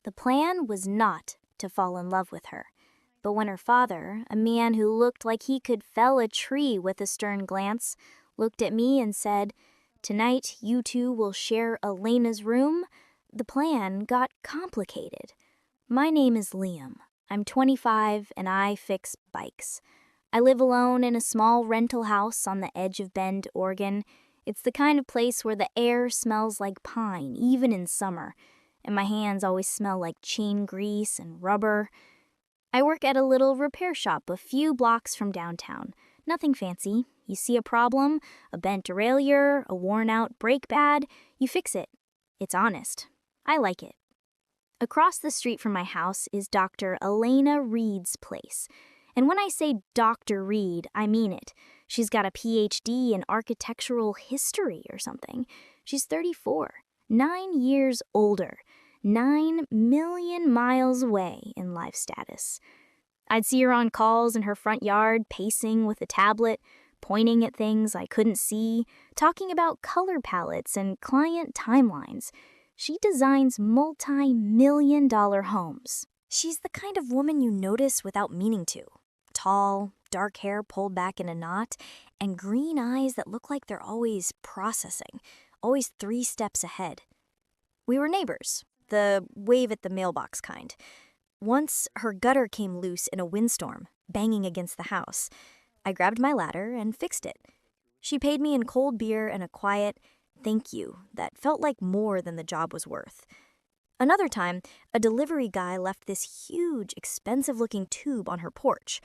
The plan was not to fall in love with her. But when her father, a man who looked like he could fell a tree with a stern glance, looked at me and said, "Tonight you two will share Elena's room," the plan got complicated. My name is Liam. I'm 25 and I fix bikes. I live alone in a small rental house on the edge of Bend, Oregon. It's the kind of place where the air smells like pine, even in summer, and my hands always smell like chain grease and rubber. I work at a little repair shop a few blocks from downtown. Nothing fancy. You see a problem, a bent derailleur, a worn-out brake pad, you fix it. It's honest. I like it. Across the street from my house is Dr. Elena Reid's place. And when I say Dr. Reid, I mean it. She's got a PhD in architectural history or something. She's 34, 9 years older, 9 million miles away in life status. I'd see her on calls in her front yard, pacing with a tablet, pointing at things I couldn't see, talking about color palettes and client timelines. She designs multi-million-dollar homes. She's the kind of woman you notice without meaning to. Tall, dark hair pulled back in a knot, and green eyes that look like they're always processing, always 3 steps ahead. We were neighbors, the wave at the mailbox kind. Once, her gutter came loose in a windstorm, banging against the house. I grabbed my ladder and fixed it. She paid me in cold beer and a quiet thank you that felt like more than the job was worth. Another time, a delivery guy left this huge, expensive-looking tube on her porch.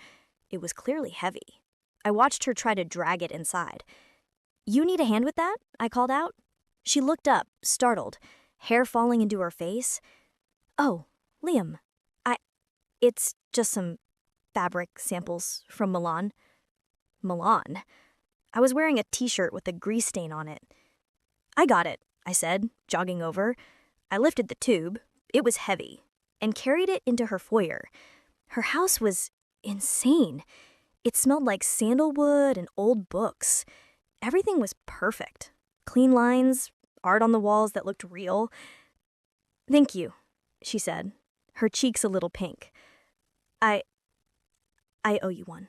It was clearly heavy. I watched her try to drag it inside. "You need a hand with that?" I called out. She looked up, startled, hair falling into her face. "Oh, Liam, it's just some fabric samples from Milan." Milan? I was wearing a t-shirt with a grease stain on it. "I got it," I said, jogging over. I lifted the tube, it was heavy, and carried it into her foyer. Her house was insane. It smelled like sandalwood and old books. Everything was perfect. Clean lines, art on the walls that looked real. "Thank you," she said, her cheeks a little pink. I owe you one."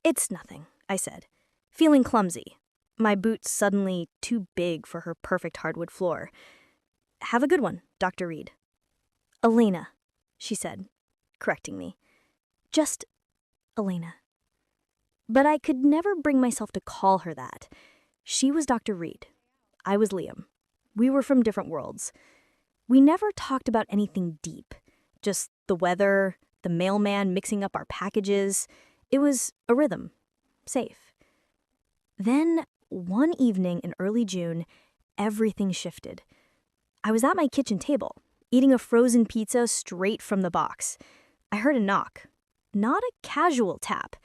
"It's nothing," I said, feeling clumsy, my boots suddenly too big for her perfect hardwood floor. "Have a good one, Dr. Reid." "Elena," she said, correcting me. "Just Elena." But I could never bring myself to call her that. She was Dr. Reid. I was Liam. We were from different worlds. We never talked about anything deep, just the weather, the mailman mixing up our packages. It was a rhythm, safe. Then, one evening in early June, everything shifted. I was at my kitchen table, eating a frozen pizza straight from the box. I heard a knock. Not a casual tap.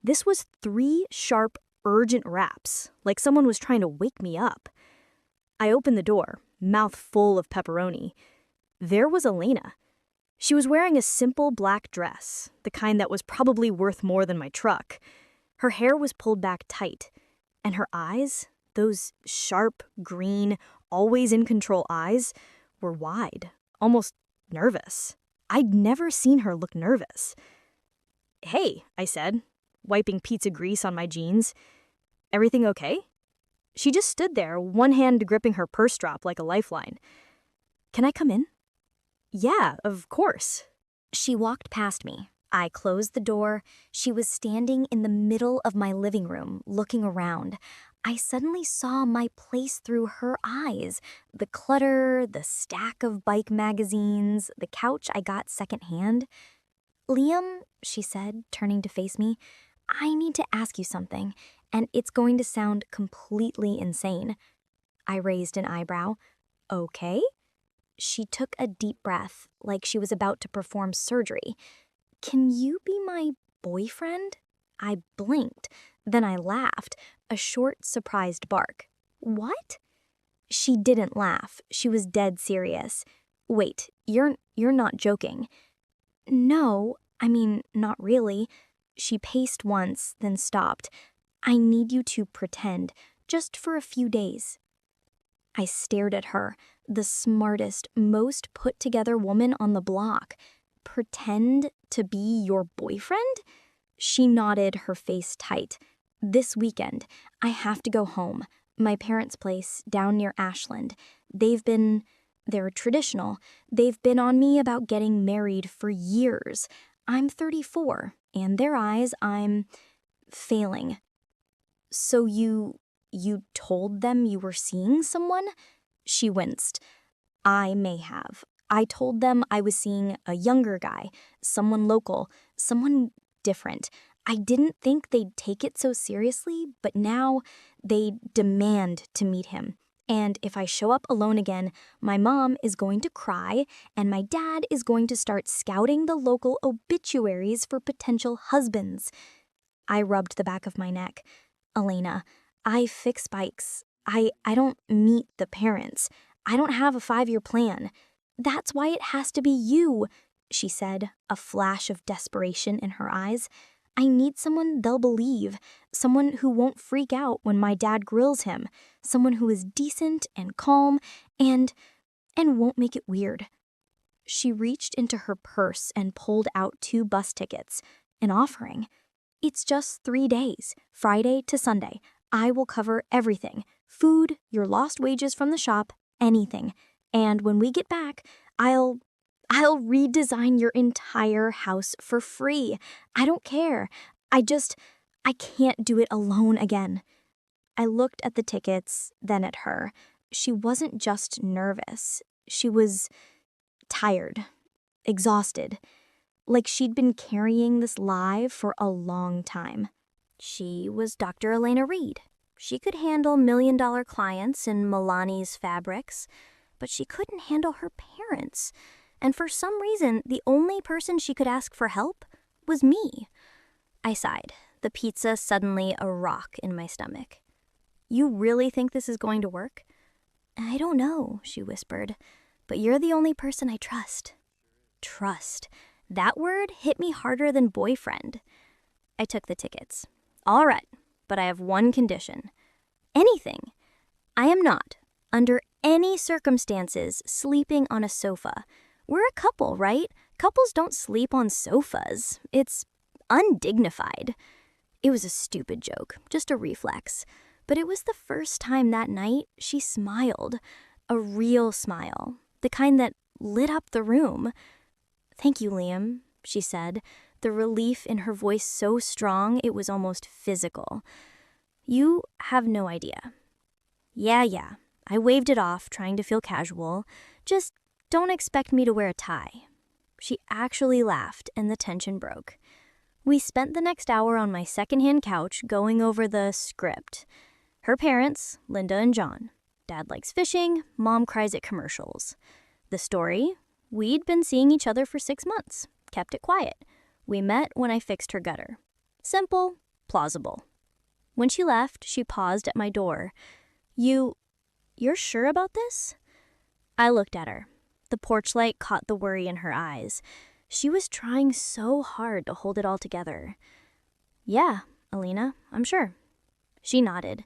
This was 3 sharp, urgent raps, like someone was trying to wake me up. I opened the door, mouth full of pepperoni. There was Elena. She was wearing a simple black dress, the kind that was probably worth more than my truck. Her hair was pulled back tight, and her eyes, those sharp, green, always in control eyes, were wide, almost nervous. I'd never seen her look nervous. "Hey," I said, wiping pizza grease on my jeans. "Everything okay?" She just stood there, one hand gripping her purse strap like a lifeline. "Can I come in?" "Yeah, of course." She walked past me. I closed the door. She was standing in the middle of my living room, looking around. I suddenly saw my place through her eyes. The clutter, the stack of bike magazines, the couch I got secondhand. "Liam," she said, turning to face me, "I need to ask you something, and it's going to sound completely insane." I raised an eyebrow. "Okay?" She took a deep breath, like she was about to perform surgery. "Can you be my boyfriend?" I blinked, then I laughed, a short, surprised bark. "What?" She didn't laugh. She was dead serious. "Wait, you're not joking." "No, I mean, not really." She paced once, then stopped. "I need you to pretend, just for a few days." I stared at her, the smartest, most put-together woman on the block. Pretend to be your boyfriend? She nodded, her face tight. This weekend, I have to go home. My parents' place, down near Ashland. They're traditional. They've been on me about getting married for years. I'm 34. In their eyes, I'm failing. So you told them you were seeing someone? She winced. I may have. I told them I was seeing a younger guy, someone local, someone different. I didn't think they'd take it so seriously, but now they demand to meet him. And if I show up alone again, my mom is going to cry, and my dad is going to start scouting the local obituaries for potential husbands. I rubbed the back of my neck. Elena, I fix bikes. I don't meet the parents. I don't have a 5-year plan. That's why it has to be you, she said, a flash of desperation in her eyes. I need someone they'll believe, someone who won't freak out when my dad grills him, someone who is decent and calm and won't make it weird. She reached into her purse and pulled out 2 bus tickets, an offering. It's just 3 days, Friday to Sunday. I will cover everything, food, your lost wages from the shop, anything. And when we get back, I'll redesign your entire house for free. I don't care. I can't do it alone again. I looked at the tickets, then at her. She wasn't just nervous. She was tired, exhausted, like she'd been carrying this lie for a long time. She was Dr. Elena Reid. She could handle million-dollar clients in Milani's fabrics, but she couldn't handle her parents. And for some reason, the only person she could ask for help was me. I sighed, the pizza suddenly a rock in my stomach. You really think this is going to work? I don't know, she whispered, but you're the only person I trust. Trust. That word hit me harder than boyfriend. I took the tickets. All right, but I have one condition. Anything. I am not, under any circumstances, sleeping on a sofa. We're a couple, right? Couples don't sleep on sofas. It's undignified. It was a stupid joke, just a reflex. But it was the first time that night she smiled. A real smile. The kind that lit up the room. Thank you, Liam, she said, the relief in her voice so strong it was almost physical. You have no idea. Yeah, I waved it off, trying to feel casual. Just don't expect me to wear a tie. She actually laughed, and the tension broke. We spent the next hour on my secondhand couch going over the script. Her parents, Linda and John. Dad likes fishing, Mom cries at commercials. The story? We'd been seeing each other for 6 months, kept it quiet. We met when I fixed her gutter. Simple, plausible. When she left, she paused at my door. You're sure about this? I looked at her. The porch light caught the worry in her eyes. She was trying so hard to hold it all together. Yeah, Elena, I'm sure. She nodded.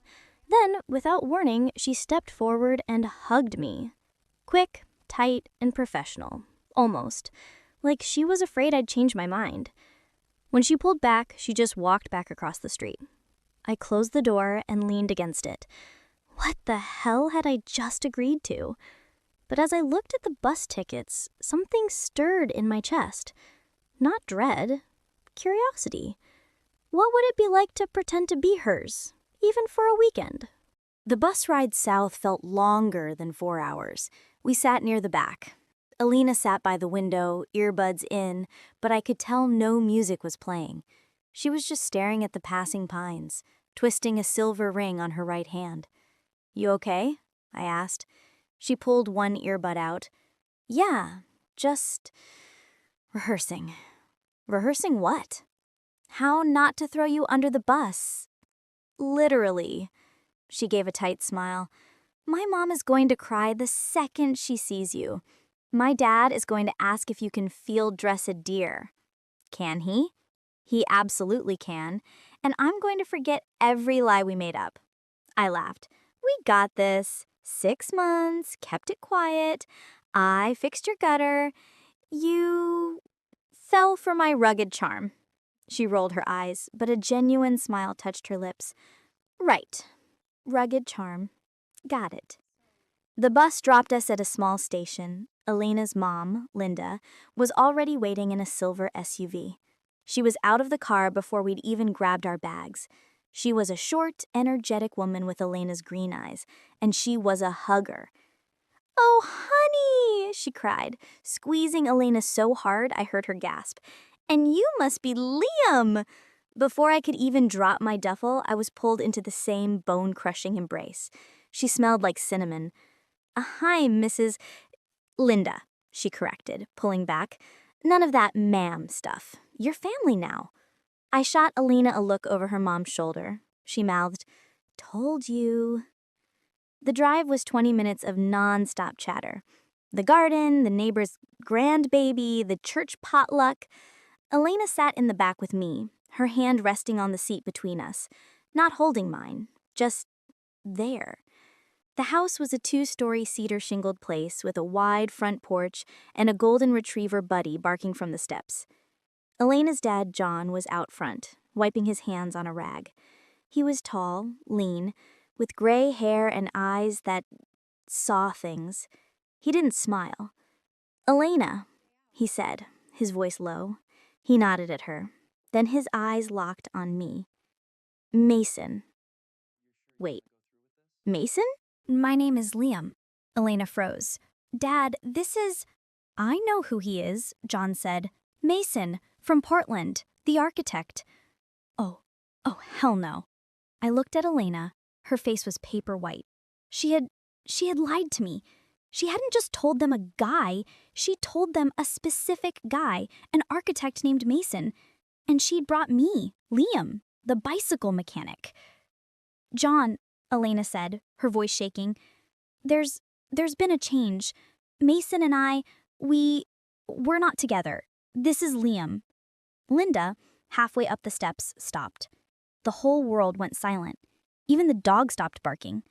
Then, without warning, she stepped forward and hugged me. Quick, tight, and professional. Almost. Like she was afraid I'd change my mind. When she pulled back, she just walked back across the street. I closed the door and leaned against it. What the hell had I just agreed to? But as I looked at the bus tickets, something stirred in my chest. Not dread, curiosity. What would it be like to pretend to be hers, even for a weekend? The bus ride south felt longer than 4 hours. We sat near the back. Elena sat by the window, earbuds in, but I could tell no music was playing. She was just staring at the passing pines, twisting a silver ring on her right hand. You okay? I asked. She pulled one earbud out. Yeah, just rehearsing. Rehearsing what? How not to throw you under the bus. Literally. She gave a tight smile. My mom is going to cry the second she sees you. My dad is going to ask if you can field dress a deer. Can he? He absolutely can. And I'm going to forget every lie we made up. I laughed. We got this. 6 months, kept it quiet. I fixed your gutter. You fell for my rugged charm." She rolled her eyes, but a genuine smile touched her lips. "Right. Rugged charm. Got it." The bus dropped us at a small station. Elena's mom, Linda, was already waiting in a silver SUV. She was out of the car before we'd even grabbed our bags. She was a short, energetic woman with Elena's green eyes, and she was a hugger. "Oh, honey," she cried, squeezing Elena so hard I heard her gasp. "And you must be Liam." Before I could even drop my duffel, I was pulled into the same bone-crushing embrace. She smelled like cinnamon. "Hi, Mrs. Linda," she corrected, pulling back. "None of that ma'am stuff. You're family now." I shot Elena a look over her mom's shoulder. She mouthed, "Told you." The drive was 20 minutes of non-stop chatter. The garden, the neighbor's grandbaby, the church potluck. Elena sat in the back with me, her hand resting on the seat between us, not holding mine, just there. The house was a 2-story cedar-shingled place with a wide front porch and a golden retriever Buddy barking from the steps. Elena's dad, John, was out front, wiping his hands on a rag. He was tall, lean, with gray hair and eyes that saw things. He didn't smile. "Elena," he said, his voice low. He nodded at her. Then his eyes locked on me. "Mason." "Wait, Mason?" "My name is Liam." Elena froze. "Dad, this is—" "I know who he is," John said. "Mason, from Portland, the architect." Oh, hell no. I looked at Elena. Her face was paper white. She had lied to me. She hadn't just told them a guy, she told them a specific guy, an architect named Mason. And she'd brought me, Liam, the bicycle mechanic. "John," Elena said, her voice shaking, There's been a change. Mason and we're not together. This is Liam." Linda, halfway up the steps, stopped. The whole world went silent. Even the dog stopped barking.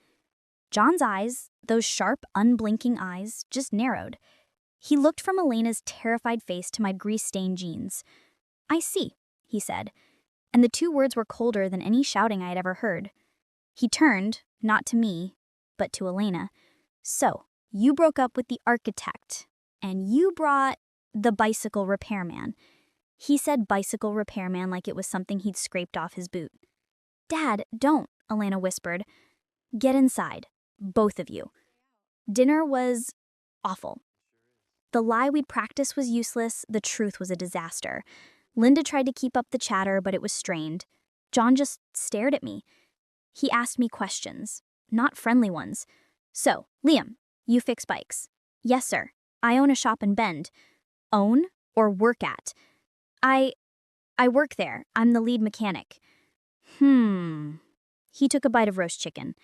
John's eyes, those sharp, unblinking eyes, just narrowed. He looked from Elena's terrified face to my grease-stained jeans. "I see," he said, and the 2 words were colder than any shouting I had ever heard. He turned, not to me, but to Elena. "So, you broke up with the architect, and you brought the bicycle repairman." He said bicycle repairman like it was something he'd scraped off his boot. "Dad, don't," Elena whispered. "Get inside, both of you." Dinner was awful. The lie we'd practiced was useless, the truth was a disaster. Linda tried to keep up the chatter, but it was strained. John just stared at me. He asked me questions, not friendly ones. "So, Liam, you fix bikes?" "Yes, sir. I own a shop in Bend." "Own or work at?" I work there. I'm the lead mechanic." He took a bite of roast chicken.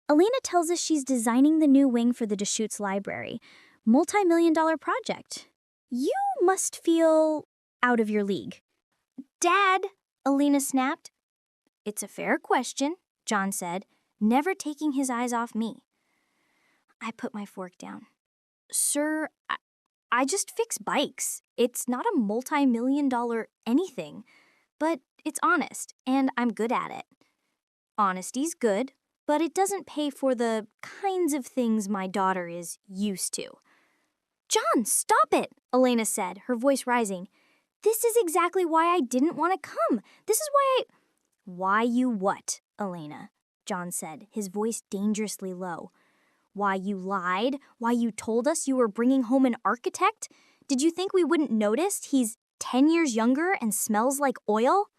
"Elena tells us she's designing the new wing for the Deschutes Library. Multi-million-dollar project. You must feel out of your league." "Dad," Elena snapped. "It's a fair question," John said, never taking his eyes off me. I put my fork down. "Sir, I just fix bikes. It's not a multi-million-dollar anything, but it's honest, and I'm good at it. Honesty's good, but it doesn't pay for the kinds of things my daughter is used to." "John, stop it," Elena said, her voice rising. "This is exactly why I didn't want to come. This is why I—" "Why you what, Elena?" John said, his voice dangerously low. "Why you lied? Why you told us you were bringing home an architect? Did you think we wouldn't notice he's 10 years younger and smells like oil?"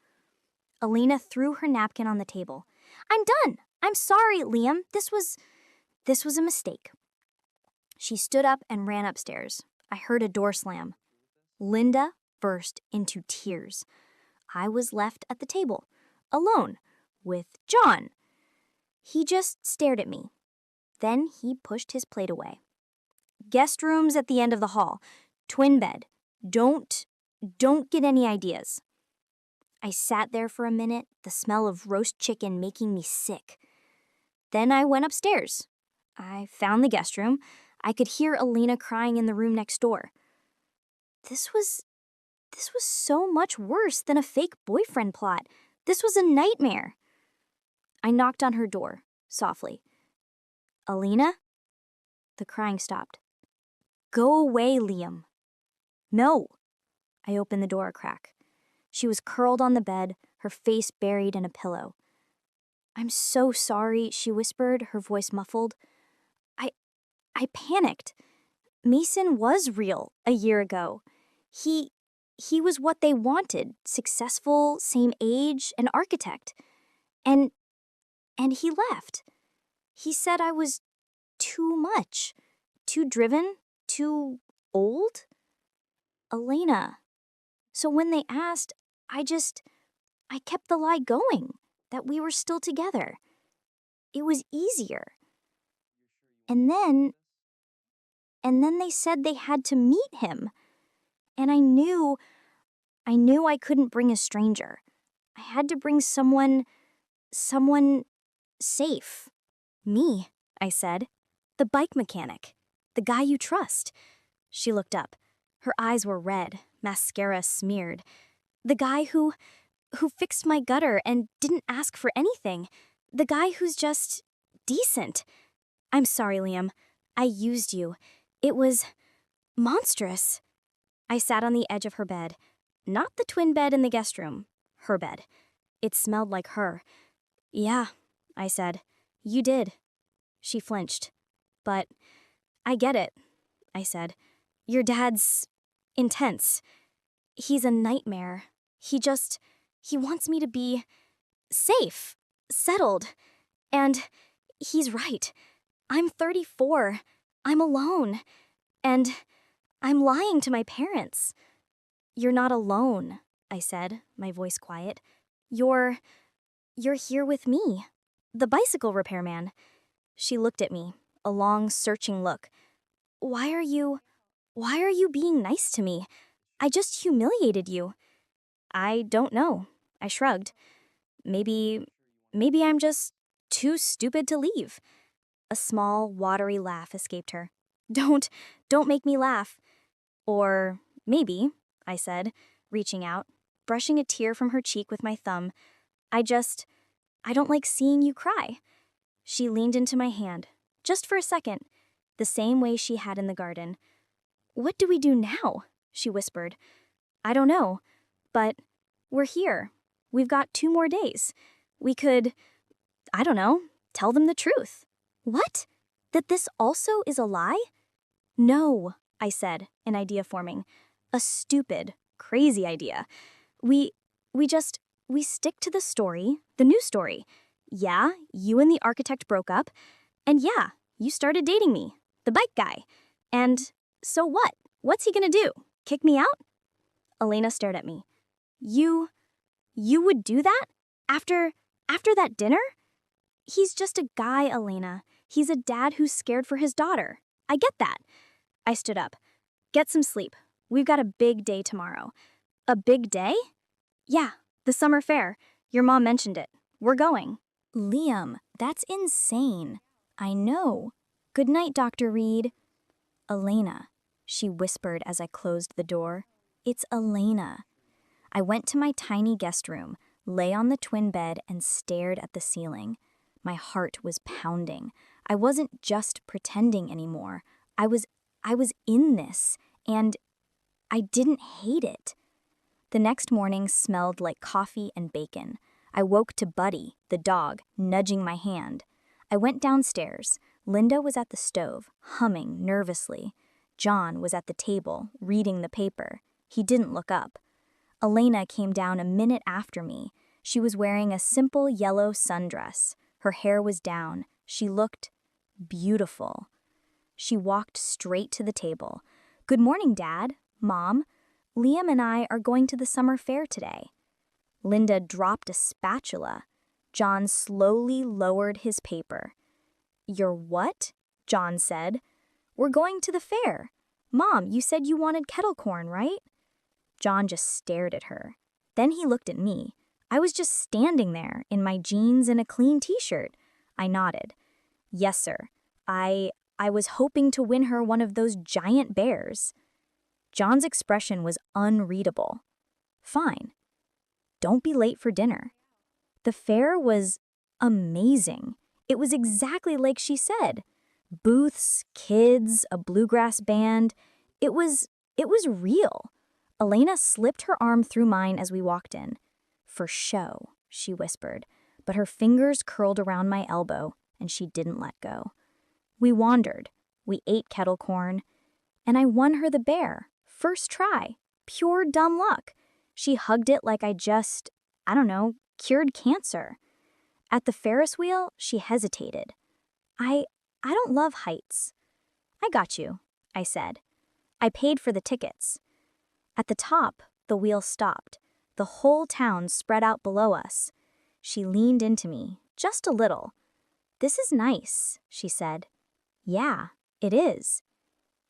Elena threw her napkin on the table. "I'm done. I'm sorry, Liam. This was a mistake." She stood up and ran upstairs. I heard a door slam. Linda burst into tears. I was left at the table, alone, with John. He just stared at me. Then he pushed his plate away. "Guest rooms at the end of the hall. Twin bed. Don't get any ideas." I sat there for a minute, the smell of roast chicken making me sick. Then I went upstairs. I found the guest room. I could hear Elena crying in the room next door. This was so much worse than a fake boyfriend plot. This was a nightmare. I knocked on her door, softly. Elena? The crying stopped. Go away, Liam. No. I opened the door a crack. She was curled on the bed, her face buried in a pillow. I'm so sorry, she whispered, her voice muffled. I panicked. Mason was real a year ago. He was what they wanted, successful, same age, an architect. And he left. He said I was too much, too driven, too old. Elena. So when they asked, I kept the lie going, that we were still together. It was easier. And then they said they had to meet him. And I knew I couldn't bring a stranger. I had to bring someone safe. Me, I said. The bike mechanic. The guy you trust. She looked up. Her eyes were red, mascara smeared. The guy who fixed my gutter and didn't ask for anything. The guy who's just decent. I'm sorry, Liam. I used you. It was monstrous. I sat on the edge of her bed. Not the twin bed in the guest room. Her bed. It smelled like her. Yeah, I said. You did. She flinched. But I get it, I said. Your dad's intense. He's a nightmare. He wants me to be safe, settled. And he's right. I'm 34. I'm alone. And I'm lying to my parents. You're not alone, I said, my voice quiet. You're here with me, the bicycle repairman. She looked at me, a long, searching look. Why are you being nice to me? I just humiliated you. I don't know, I shrugged. Maybe I'm just too stupid to leave. A small, watery laugh escaped her. Don't make me laugh. Or maybe, I said, reaching out, brushing a tear from her cheek with my thumb. I don't like seeing you cry. She leaned into my hand, just for a second, the same way she had in the garden. What do we do now? She whispered. I don't know, but we're here. We've got 2 more days. We could, I don't know, tell them the truth. What? That this also is a lie? No, I said, an idea forming. A stupid, crazy idea. We stick to the story, the new story. Yeah, you and the architect broke up. And yeah, you started dating me, the bike guy. And so what? What's he gonna do? Kick me out? Elena stared at me. You would do that? After that dinner? He's just a guy, Elena. He's a dad who's scared for his daughter. I get that. I stood up. Get some sleep. We've got a big day tomorrow. A big day? Yeah, the summer fair. Your mom mentioned it. We're going. Liam, that's insane. I know. Good night, Dr. Reid. Elena, she whispered as I closed the door. It's Elena. I went to my tiny guest room, lay on the twin bed, and stared at the ceiling. My heart was pounding. I wasn't just pretending anymore. I was in this, and I didn't hate it. The next morning smelled like coffee and bacon. I woke to Buddy, the dog, nudging my hand. I went downstairs. Linda was at the stove, humming nervously. John was at the table, reading the paper. He didn't look up. Elena came down a minute after me. She was wearing a simple yellow sundress. Her hair was down. She looked beautiful. She walked straight to the table. Good morning, Dad, Mom. Liam and I are going to the summer fair today. Linda dropped a spatula. John slowly lowered his paper. You're what? John said. We're going to the fair. Mom, you said you wanted kettle corn, right? John just stared at her. Then he looked at me. I was just standing there in my jeans and a clean t-shirt. I nodded. Yes, sir. I was hoping to win her one of those giant bears." John's expression was unreadable. "Fine. Don't be late for dinner." The fair was amazing. It was exactly like she said. Booths, kids, a bluegrass band. It was real. Elena slipped her arm through mine as we walked in. "For show," she whispered, but her fingers curled around my elbow, and she didn't let go. We wandered. We ate kettle corn, and I won her the bear. First try. Pure dumb luck. She hugged it like I just, I don't know, cured cancer. At the Ferris wheel, she hesitated. I don't love heights." "I got you," I said. I paid for the tickets. At the top, the wheel stopped. The whole town spread out below us. She leaned into me, just a little. "This is nice," she said. "Yeah, it is."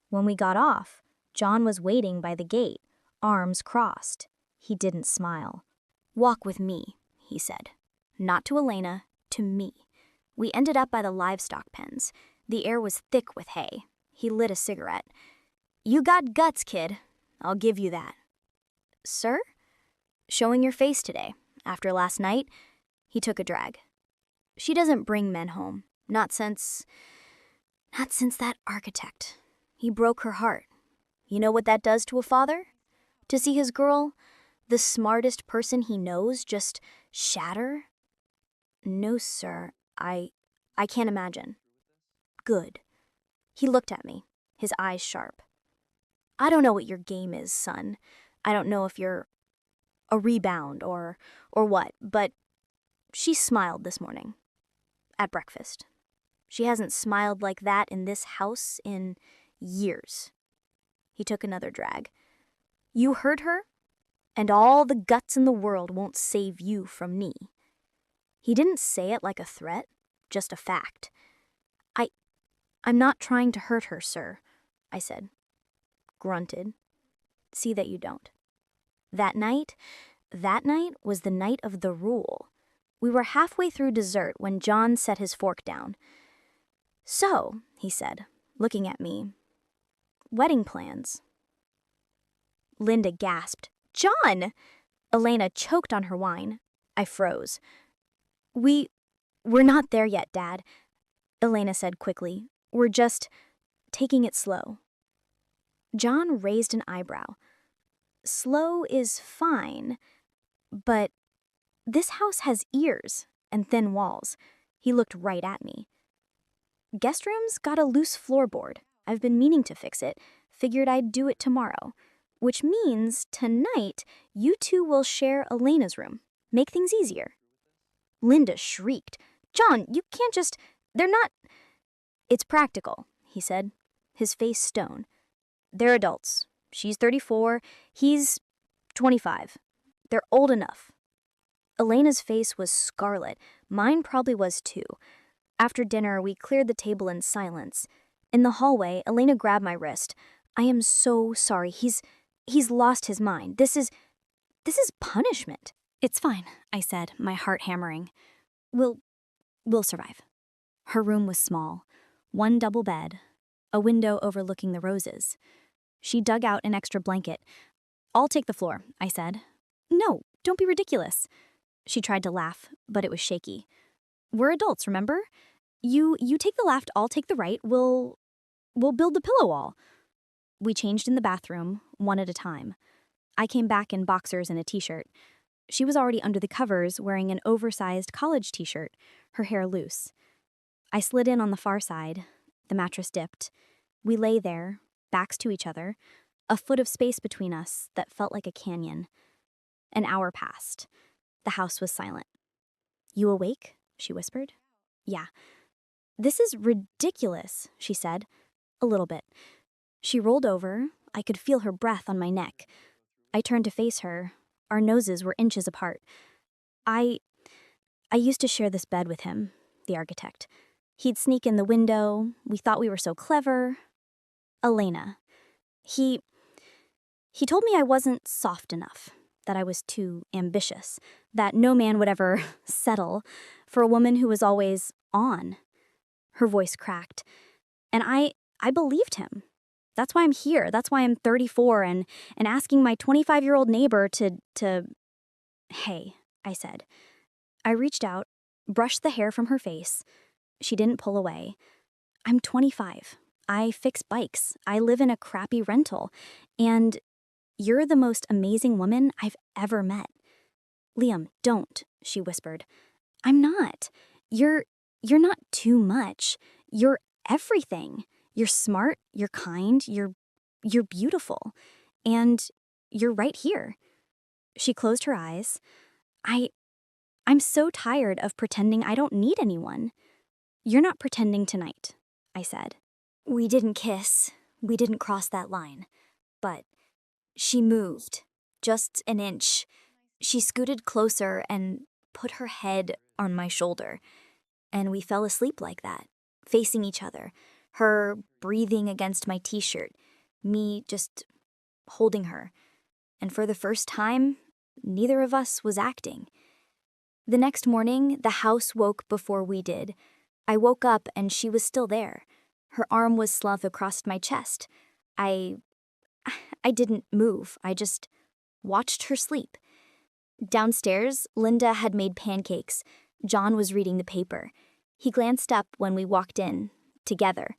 When we got off, John was waiting by the gate, arms crossed. He didn't smile. "Walk with me," he said. Not to Elena, to me. We ended up by the livestock pens. The air was thick with hay. He lit a cigarette. "You got guts, kid. I'll give you that." "Sir?" "Showing your face today. After last night." He took a drag. "She doesn't bring men home. Not since that architect. He broke her heart. You know what that does to a father? To see his girl, the smartest person he knows, just shatter?" "No, sir. I can't imagine." "Good." He looked at me, his eyes sharp. "I don't know what your game is, son. I don't know if you're a rebound or what, but she smiled this morning. At breakfast. She hasn't smiled like that in this house in years." He took another drag. "You heard her? And all the guts in the world won't save you from me." He didn't say it like a threat, just a fact. I'm not trying to hurt her, sir," I said. Grunted. "See that you don't." That night was the night of the rule. We were halfway through dessert when John set his fork down. "So," he said, looking at me, "wedding plans." Linda gasped. "John!" Elena choked on her wine. I froze. We're not there yet, Dad," Elena said quickly. "We're just taking it slow." John raised an eyebrow. "Slow is fine, but this house has ears and thin walls." He looked right at me. "Guest room's got a loose floorboard. I've been meaning to fix it. Figured I'd do it tomorrow. Which means tonight you two will share Elena's room. Make things easier." Linda shrieked. "John, you can't just... They're not..." "It's practical," he said, his face stone. "They're adults. She's 34, he's 25. They're old enough." Elena's face was scarlet. Mine probably was too. After dinner, we cleared the table in silence. In the hallway, Elena grabbed my wrist. "I am so sorry. He's lost his mind. This is punishment." "It's fine," I said, my heart hammering. We'll survive." Her room was small. One double bed, a window overlooking the roses. She dug out an extra blanket. "I'll take the floor," I said. "No, don't be ridiculous." She tried to laugh, but it was shaky. "We're adults, remember? You take the left, I'll take the right. We'll build the pillow wall." We changed in the bathroom, one at a time. I came back in boxers and a t-shirt. She was already under the covers, wearing an oversized college t-shirt, her hair loose. I slid in on the far side. The mattress dipped. We lay there, backs to each other, a foot of space between us that felt like a canyon. An hour passed. The house was silent. "You awake?" she whispered. "Yeah." "This is ridiculous," she said. "A little bit." She rolled over. I could feel her breath on my neck. I turned to face her. Our noses were inches apart. I used to share this bed with him, the architect. He'd sneak in the window. We thought we were so clever. Elena. He told me I wasn't soft enough, that I was too ambitious, that no man would ever settle for a woman who was always on. Her voice cracked. And I believed him. That's why I'm here. That's why I'm 34 and asking my 25-year-old neighbor to... Hey, I said. I reached out, brushed the hair from her face. She didn't pull away. I'm 25. I fix bikes. I live in a crappy rental. And you're the most amazing woman I've ever met. Liam, don't, she whispered. I'm not. You're not too much. You're everything. You're smart, you're kind, you're beautiful. And you're right here. She closed her eyes. I'm so tired of pretending I don't need anyone. You're not pretending tonight, I said. We didn't kiss. We didn't cross that line. But she moved, just an inch. She scooted closer and put her head on my shoulder. And we fell asleep like that, facing each other, her breathing against my t-shirt, me just holding her. And for the first time, neither of us was acting. The next morning, the house woke before we did. I woke up and she was still there. Her arm was slumped across my chest. I didn't move. I just watched her sleep. Downstairs, Linda had made pancakes. John was reading the paper. He glanced up when we walked in, together.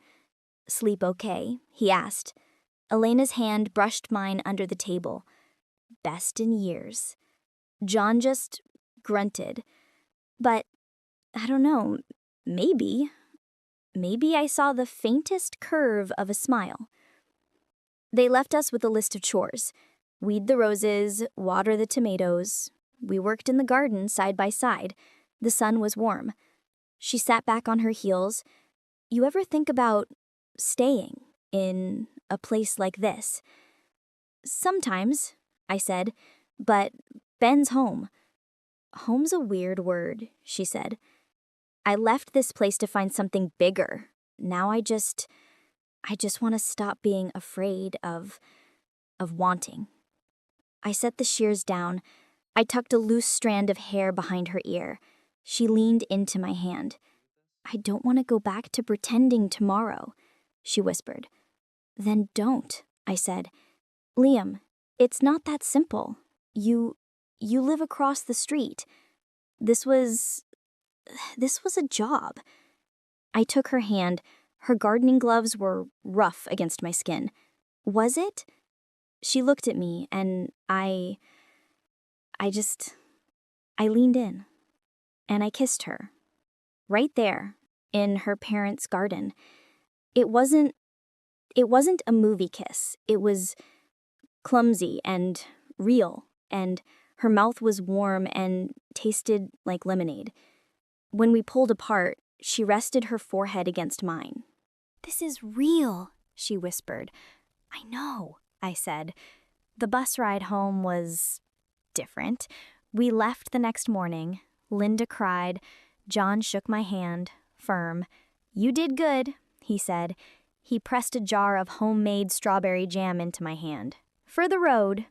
Sleep okay? He asked. Elena's hand brushed mine under the table. Best in years. John just grunted. But, I don't know, maybe I saw the faintest curve of a smile. They left us with a list of chores. Weed the roses, water the tomatoes. We worked in the garden side by side. The sun was warm. She sat back on her heels. You ever think about staying in a place like this? Sometimes, I said, but Ben's home. Home's a weird word, she said. I left this place to find something bigger. Now I just want to stop being afraid of wanting. I set the shears down. I tucked a loose strand of hair behind her ear. She leaned into my hand. I don't want to go back to pretending tomorrow, she whispered. Then don't, I said. Liam, it's not that simple. You live across the street. This was a job. I took her hand. Her gardening gloves were rough against my skin. Was it? She looked at me, and I leaned in, and I kissed her. Right there, in her parents' garden. It wasn't a movie kiss. It was clumsy and real, and her mouth was warm and tasted like lemonade. When we pulled apart, she rested her forehead against mine. This is real, she whispered. I know, I said. The bus ride home was different. We left the next morning. Linda cried. John shook my hand, firm. You did good, he said. He pressed a jar of homemade strawberry jam into my hand. For the road.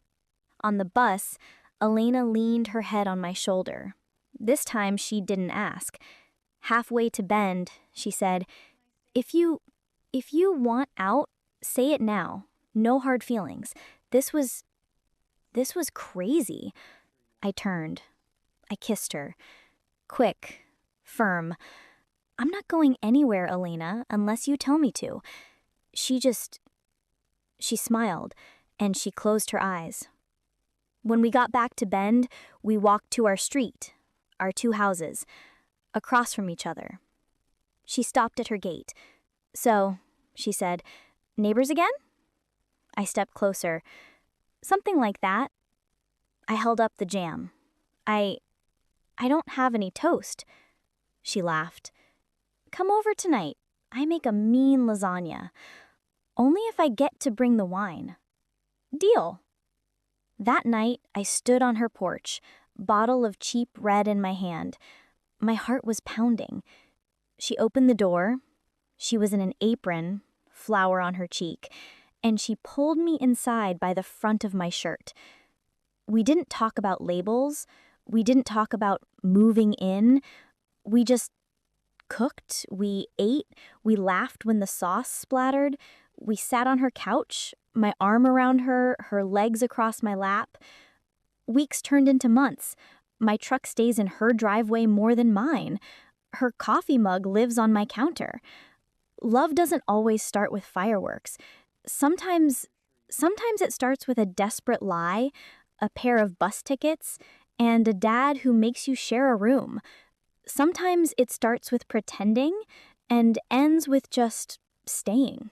On the bus, Elena leaned her head on my shoulder. This time she didn't ask. Halfway to Bend, she said, If you want out, say it now. No hard feelings. This was crazy. I turned. I kissed her. Quick, firm. I'm not going anywhere, Elena, unless you tell me to. She smiled, and she closed her eyes. When we got back to Bend, we walked to our street, our two houses, across from each other. She stopped at her gate. So, she said, neighbors again? I stepped closer. Something like that. I held up the jam. I don't have any toast. She laughed. Come over tonight. I make a mean lasagna. Only if I get to bring the wine. Deal. That night, I stood on her porch, bottle of cheap red in my hand. My heart was pounding. She opened the door. She was in an apron, flour on her cheek, and she pulled me inside by the front of my shirt. We didn't talk about labels. We didn't talk about moving in. We just cooked, we ate, we laughed when the sauce splattered, we sat on her couch, my arm around her, her legs across my lap. Weeks turned into months. My truck stays in her driveway more than mine. Her coffee mug lives on my counter. Love doesn't always start with fireworks. Sometimes it starts with a desperate lie, a pair of bus tickets, and a dad who makes you share a room. Sometimes it starts with pretending and ends with just staying.